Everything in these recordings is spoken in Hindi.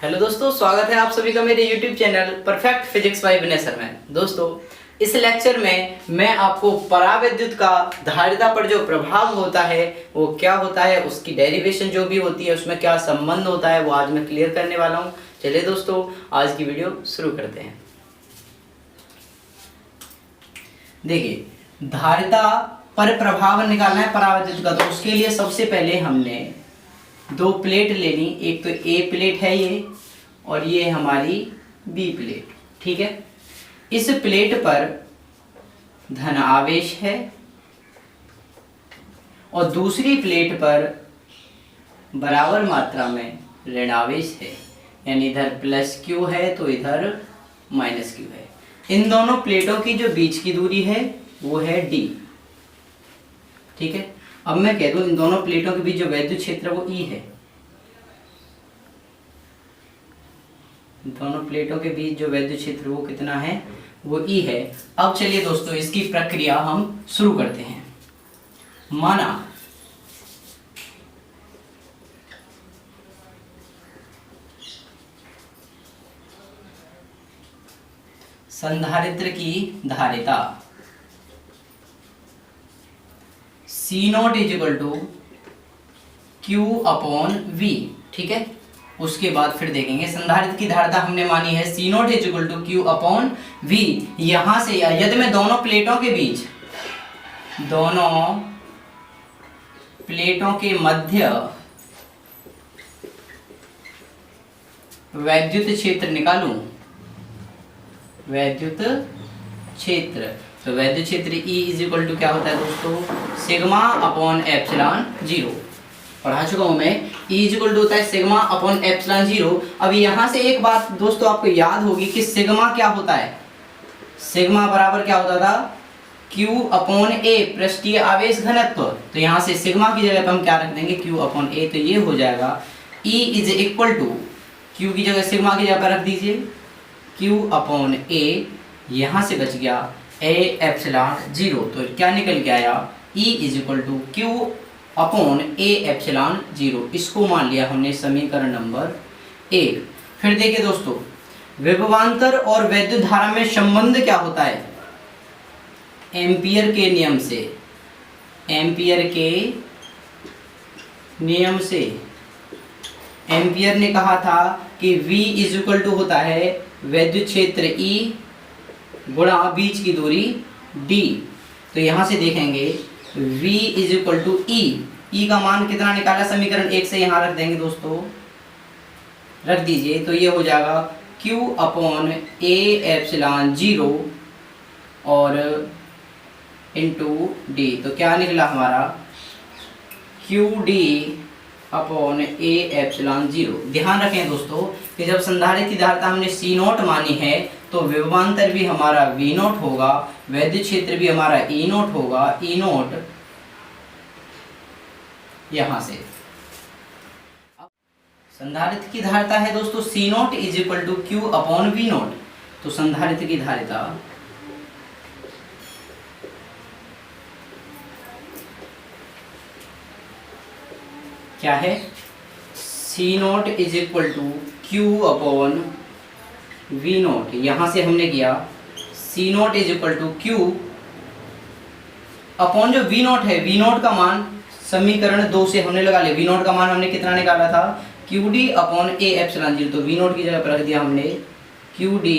हेलो दोस्तों, स्वागत है आप सभी का मेरे YouTube channel perfect physics bye विनय सर में। दोस्तों, इस लेक्चर में मैं आपको परावैद्युत का धारिता पर जो प्रभाव होता है वो क्या होता है, उसकी डेरिवेशन जो भी होती है उसमें क्या संबंध होता है वो आज मैं क्लियर करने वाला हूँ। चलिए दोस्तों, आज की वीडियो शुरू करते हैं। देखिए, धारिता पर प्रभाव निकालना है परावैद्युत का, तो उसके लिए सबसे पहले हमने दो प्लेट लेनी। एक तो ए प्लेट है ये, और ये हमारी बी प्लेट। ठीक है, इस प्लेट पर धन आवेश है और दूसरी प्लेट पर बराबर मात्रा में ऋण आवेश है, यानी इधर प्लस क्यू है तो इधर माइनस क्यू है। इन दोनों प्लेटों की जो बीच की दूरी है वो है डी। ठीक है, अब मैं कह दूं इन दोनों प्लेटों के बीच जो वैद्युत क्षेत्र वो ई है। दोनों प्लेटों के बीच जो वैद्युत क्षेत्र वो कितना है, वो ई है। अब चलिए दोस्तों, इसकी प्रक्रिया हम शुरू करते हैं। माना संधारित्र की धारिता C0 is equal to Q upon V। ठीक है, उसके बाद फिर देखेंगे संधारित्र की धारिता हमने मानी है C0 is equal to Q upon V। यहां से यदि मैं दोनों प्लेटों के मध्य वैद्युत क्षेत्र निकालूं, वैद्युत क्षेत्र, तो वैद्युत क्षेत्र E इज इक्वल टू क्या होता है दोस्तों, सिग्मा अपॉन एप्सिलॉन जीरो। पढ़ा चुका हूं मैं, E इज इक्वल टू होता है सिग्मा अपॉन एप्सिलॉन जीरो। अब यहां से एक बात दोस्तों आपको याद होगी कि सिग्मा क्या होता है, सिग्मा बराबर क्या होता था, Q अपॉन A पृष्ठीय आवेश घनत्व। तो यहां से सिग्मा की जगह पर हम क्या रख देंगे, Q अपॉन A, तो ये हो जाएगा E is equal to, Q की जगह सिग्मा की जगह पर रख दीजिए Q अपॉन A, यहां से बच गया A एप्सिलॉन जीरो। तो क्या निकल के आया, E is equal to Q upon A epsilon zero. इसको मान लिया हमने समीकरण नंबर 1। फिर देखिए दोस्तों, विभवांतर और वैद्युत धारा में संबंध क्या होता है, एम्पियर के नियम से। एम्पियर के नियम से एम्पियर ने कहा था कि V इज इक्वल टू होता है वैद्युत क्षेत्र E गुणा बीच की दूरी D। तो यहां से देखेंगे V is equal to E का मान कितना निकाला, समीकरण 1 से यहां रख देंगे दोस्तों, रख दीजिए। तो ये हो जाएगा Q upon A epsilon zero और इंटू D। तो क्या निकला हमारा, QD upon A epsilon zero. ध्यान रखें दोस्तों कि जब संधारित्र की धारिता हमने C0 मानी है तो विभवांतर भी हमारा V0 होगा, वैद्युत क्षेत्र भी हमारा E0 होगा, E0 यहां से। संधारित्र की धारिता है दोस्तों C0 is equal to Q upon V0। तो संधारित्र की धारिता क्या है, C0 is equal to Q upon V0। यहां से हमने किया C0 is equal to Q upon जो V0 है, V0 का मान समीकरण 2 से हमने लगा लिया। V0 का मान हमने कितना निकाला था, QD upon A epsilon zero. तो V0 की जगह पर रख दिया हमने QD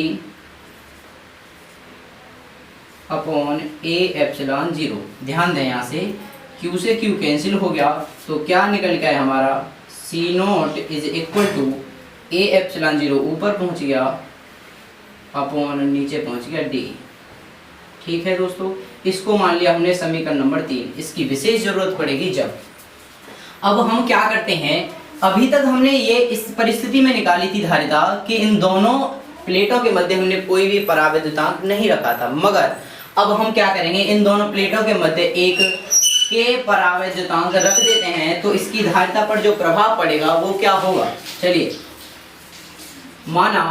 upon A epsilon zero. ध्यान दें, यहाँ से Q से Q कैंसिल हो गया, तो क्या निकल के आया हमारा, C0 is equal to A epsilon zero ऊपर पहुंच गया अपॉन नीचे पहुंच गया D। ठीक है दोस्तों, इसको मान लिया हमने समीकरण नंबर 3। इसकी विशेष जरूरत पड़ेगी जब, अब हम क्या करते हैं, अभी तक हमने ये इस परिस्थिति में निकाली थी धारिता कि इन दोनों प्लेटों के मध्य हमने कोई भी परावैद्युतांक नहीं रखा था, मगर अब हम क्या करेंगे, इन दोनों प्लेटों के मध्य एक के परावैद्युतांक रख देते हैं, तो इसकी धारिता पर जो प्रभाव पड़ेगा वो क्या होगा। चलिए, माना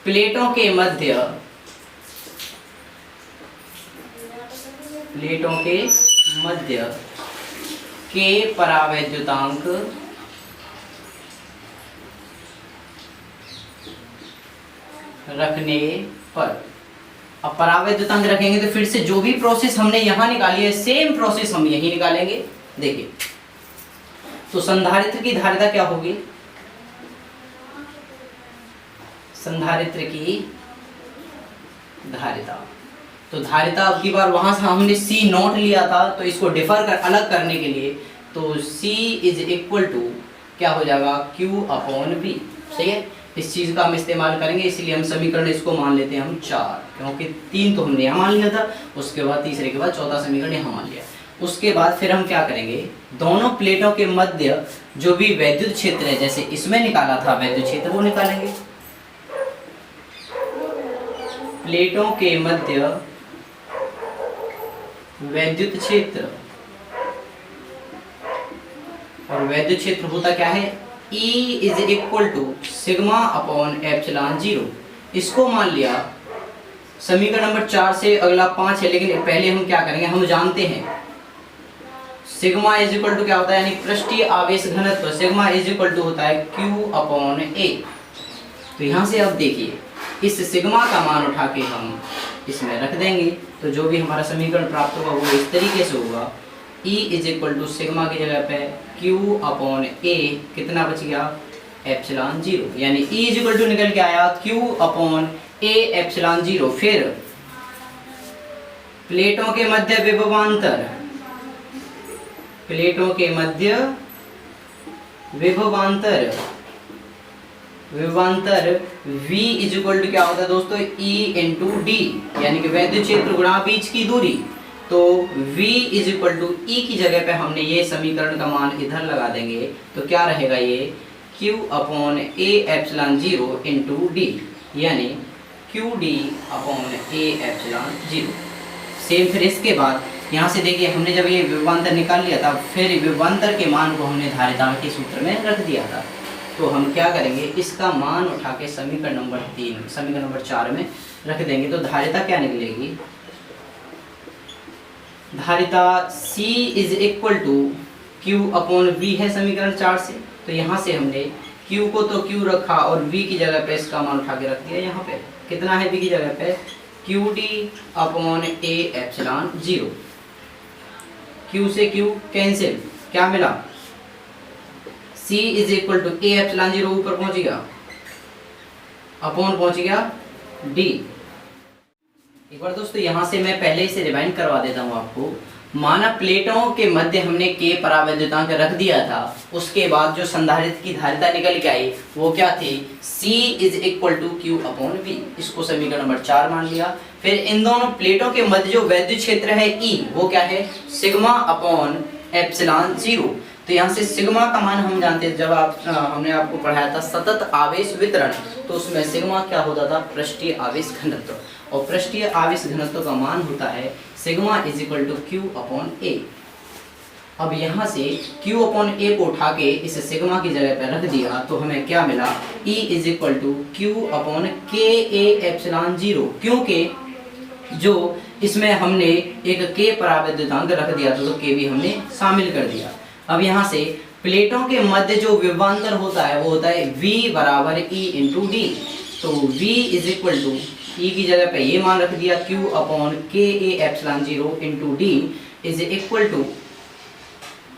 प्लेटों के मध्य के परावैद्युतांक रखने पर। अब परावैद्युतांक रखेंगे तो फिर से जो भी प्रोसेस हमने यहाँ निकाली है सेम प्रोसेस हम यही निकालेंगे। देखिए तो संधारित्र की धारिता क्या होगी, संधारित्र की धारिता, तो धारिता अब की बार वहां से हमने C नॉट लिया था, तो इसको डिफर कर अलग करने के लिए तो C इज इक्वल टू क्या हो जाएगा Q अपॉन V। सही है, इस चीज का हम इस्तेमाल करेंगे, इसलिए हम समीकरण इसको मान लेते हैं हम 4, क्योंकि 3 तो हमने यहाँ मान लिया था, उसके बाद तीसरे के बाद चौथा समीकरण यहाँ मान लिया। उसके बाद फिर हम क्या करेंगे, दोनों प्लेटों के मध्य जो भी वैद्युत क्षेत्र है, जैसे इसमें निकाला था वैद्युत क्षेत्र, वो निकालेंगे। प्लेटों के मध्य वैद्युत क्षेत्र, और वैद्युत क्षेत्र होता क्या है, E is equal to sigma upon epsilon 0। इसको मान लिया। समीकरण नंबर 4 से अगला 5 है, लेकिन पहले हम क्या करेंगे, हम जानते हैं सिग्मा इज इक्वल टू क्या होता है, यानी पृष्ठीय आवेश घनत्व सिग्मा इज इक्वल टू होता है Q अपॉन A। तो यहाँ से अब देखिए इस सिग्मा का मान उठा के हम इसमें रख देंगे, तो जो भी हमारा समीकरण प्राप्त होगा वो इस तरीके से होगा। E is equal to sigma की जगह पे Q अपॉन A, कितना बच गया, एप्सिलॉन 0, यानी E इज इक्वल टू निकल के आया Q अपॉन A एप्सिलॉन 0। फिर प्लेटों के मध्य विभवांतर, प्लेटों के मध्य विभवांतर, विभवांतर V इज इक्वल टू क्या होता है दोस्तों, E इंटू डी, यानी कि वैद्युत क्षेत्र गुणा बीच की दूरी। तो V is equal to E की जगह पे हमने ये समीकरण का मान इधर लगा देंगे, तो क्या रहेगा ये Q upon A epsilon 0 into D, यानी QD upon A epsilon 0। Same फिर इसके बाद यहाँ से देखिए हमने जब ये विभवांतर निकाल लिया था, फिर विभवांतर के मान को हमने धारिता के सूत्र में रख दिया था। तो हम क्या करेंगे, इसका मान उठा के समीकरण नंबर 3, समीकरण नंबर 4 में रख देंगे। तो धारिता क्या निकलेगी, धारिता C is equal to Q upon V है समीकरण 4 से। तो यहाँ से हमने Q को तो Q रखा और V की जगह पे इसका मान उठा के रख दिया। यहाँ पे कितना है V की जगह पे, QD upon A epsilon 0। Q से Q कैंसिल, क्या मिला, C is equal to A epsilon 0 ऊपर पहुंच गया, अपॉन पहुंच गया D। एक बार दोस्तों यहाँ से मैं पहले ही से रिवाइंड करवा देता हूँ आपको। माना प्लेटों के मध्य हमने K परावैद्युतांक रख दिया था, उसके बाद जो संधारित्र की धारिता निकल के आई वो क्या थी, C is equal to Q upon V। इसको समीकरण नंबर 4 मान लिया। फिर इन दोनों प्लेटों के मध्य जो वैद्युत क्षेत्र है E, वो क्या है, सिग्मा अपॉन एप्सिलॉन 0। तो यहाँ से सिग्मा का मान हम जानते हैं, जब हमने आपको पढ़ाया था सतत आवेश वितरण, तो उसमें सिग्मा क्या होता था, पृष्ठीय आवेश घनत्व, और पृष्ठीय आवेश घनत्व का मान होता है sigma is equal to Q upon A। अब यहाँ से Q अपॉन A को उठा के इस सिग्मा की जगह पर रख दिया, तो हमें क्या मिला, E is equal to Q upon K A epsilon 0, क्योंकि जो इसमें हमने एक K परावैद्युतांक रख दिया था, तो K भी हमने शामिल कर दिया। अब यहाँ से प्लेटों के मध्य जो विभवांतर होता है वो होता है V बराबर E इंटू डी। तो V is equal to E की जगह पे ये मान रख दिया Q upon K A epsilon 0 into D is equal to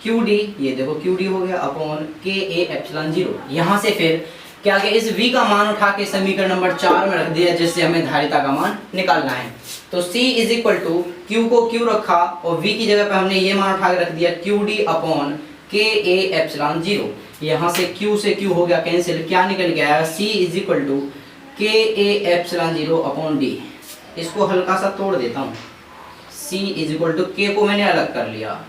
QD, ये देखो QD हो गया, अपॉन K A एप्सिलॉन 0। यहाँ से फिर क्या कि इस V का मान उठा के समीकरण नंबर 4 में रख दिया, जिससे हमें धारिता का मान निकालना है। तो C is equal to Q को Q रखा और V की जगह पे हमने ये मान उठा के रख दिया QD upon K A epsilon 0। यहाँ से Q से Q हो गया कैंसिल, क्या निकल गया, C is equal to K A epsilon 0 upon D। इसको हल्का सा तोड़ देता हूँ, C is equal to K को मैंने अलग कर लिया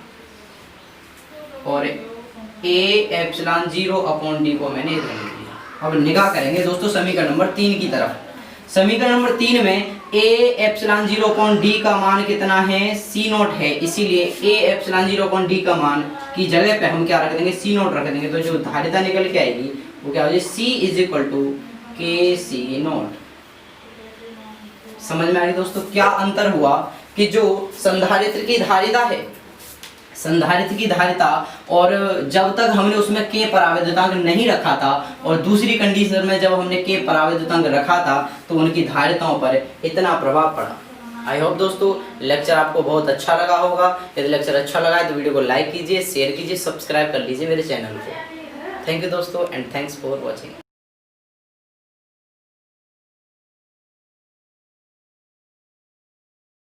और A एप्सिलॉन 0 अपॉन D को मैंने इधर लिख दिया। अब निगाह करेंगे दोस्तों समीकरण नंबर 3 की तरफ। समीकरण नंबर 3 में A एप्सिलॉन 0 अपॉन D का मान कितना है, C नॉट है, इसीलिए A एप्सिलॉन 0 अपॉन D का मान की जगह पे हम क्या रख देंगे, C नॉट रख देंगे। तो जो धारिता निकल के आएगी वो क्या हो जाएगी, C is equal to K C naught. समझ में आ रही दोस्तों, क्या अंतर हुआ कि जो संधारित्र की धारिता है संधारित्र की धारिता, और जब तक हमने उसमें K परावैद्युतांक नहीं रखा था और दूसरी कंडीशन में जब हमने K परावैद्युतांक रखा था तो उनकी धारिताओं पर इतना प्रभाव पड़ा। आई होप दोस्तों लेक्चर आपको बहुत अच्छा लगा होगा। यदि लेक्चर अच्छा लगा है तो वीडियो को लाइक कीजिए, शेयर कीजिए, सब्सक्राइब कर लीजिए मेरे चैनल को। थैंक यू दोस्तों एंड थैंक्स फॉर वॉचिंग।